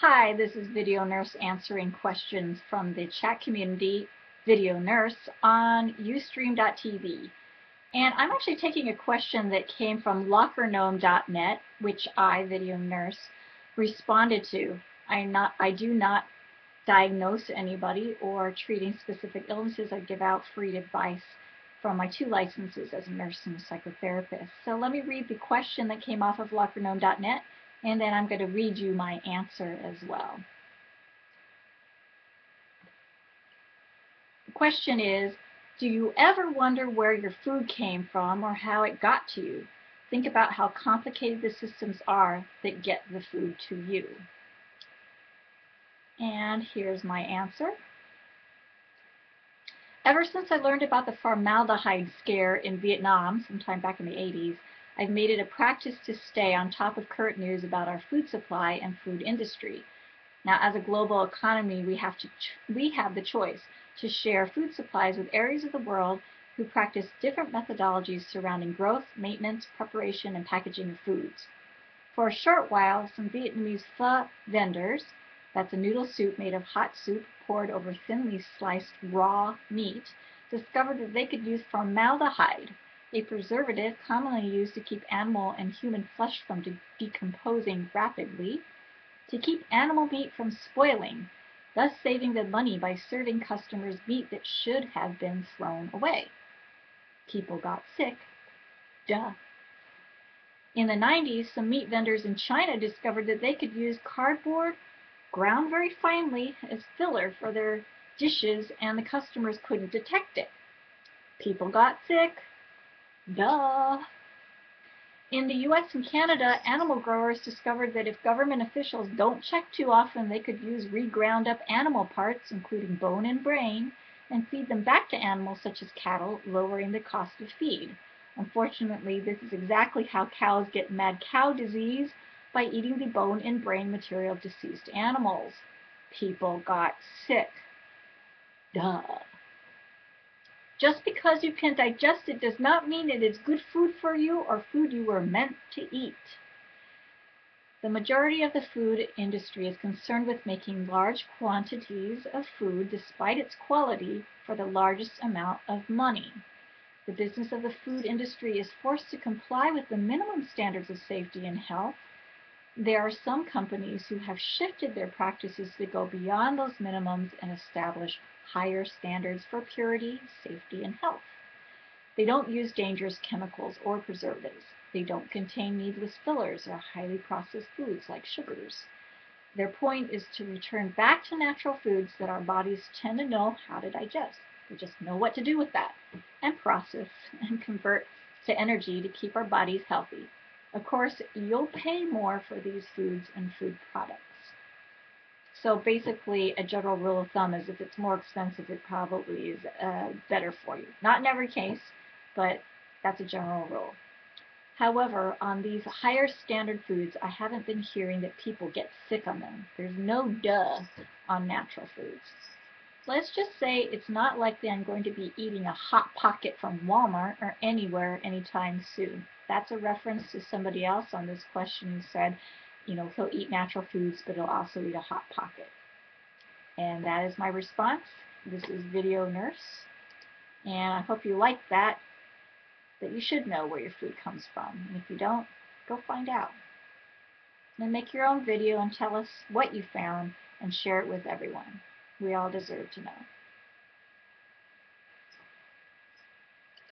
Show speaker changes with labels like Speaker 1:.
Speaker 1: Hi, this is Video Nurse answering questions from the chat community, Video Nurse, on Ustream.tv. And I'm actually taking a question that came from lockergnome.net, which I, Video Nurse, responded to. I do not diagnose anybody or treating specific illnesses. I give out free advice from my 2 licenses as a nurse and a psychotherapist. So let me read the question that came off of lockergnome.net, and then I'm going to read you my answer as well. The question is, do you ever wonder where your food came from or how it got to you? Think about how complicated the systems are that get the food to you. And here's my answer. Ever since I learned about the formaldehyde scare in Vietnam, sometime back in the 80s, I've made it a practice to stay on top of current news about our food supply and food industry. Now, as a global economy, we have the choice to share food supplies with areas of the world who practice different methodologies surrounding growth, maintenance, preparation, and packaging of foods. For a short while, some Vietnamese pho vendors, that's a noodle soup made of hot soup poured over thinly sliced raw meat, discovered that they could use formaldehyde, a preservative commonly used to keep animal and human flesh from decomposing rapidly, to keep animal meat from spoiling, thus saving them money by serving customers meat that should have been thrown away. People got sick. Duh. In the 90s, some meat vendors in China discovered that they could use cardboard ground very finely as filler for their dishes, and the customers couldn't detect it. People got sick. Duh. In the US and Canada, animal growers discovered that if government officials don't check too often, they could use reground up animal parts, including bone and brain, and feed them back to animals such as cattle, lowering the cost of feed. Unfortunately, this is exactly how cows get mad cow disease, by eating the bone and brain material of deceased animals. People got sick. Duh. Just because you can digest it does not mean it is good food for you or food you were meant to eat. The majority of the food industry is concerned with making large quantities of food despite its quality for the largest amount of money. The business of the food industry is forced to comply with the minimum standards of safety and health. There are some companies who have shifted their practices to go beyond those minimums and establish higher standards for purity, safety, and health. They don't use dangerous chemicals or preservatives. They don't contain needless fillers or highly processed foods like sugars. Their point is to return back to natural foods that our bodies tend to know how to digest. They just know what to do with that and process and convert to energy to keep our bodies healthy. Of course, you'll pay more for these foods and food products. So basically, a general rule of thumb is if it's more expensive, it probably is better for you. Not in every case, but that's a general rule. However, on these higher standard foods, I haven't been hearing that people get sick on them. There's no duh on natural foods. Let's just say it's not likely I'm going to be eating a Hot Pocket from Walmart or anywhere anytime soon. That's a reference to somebody else on this question who said, he'll eat natural foods, but he'll also eat a Hot Pocket. And that is my response. This is Video Nurse. And I hope you like that you should know where your food comes from. And if you don't, go find out. Then make your own video and tell us what you found and share it with everyone. We all deserve to know.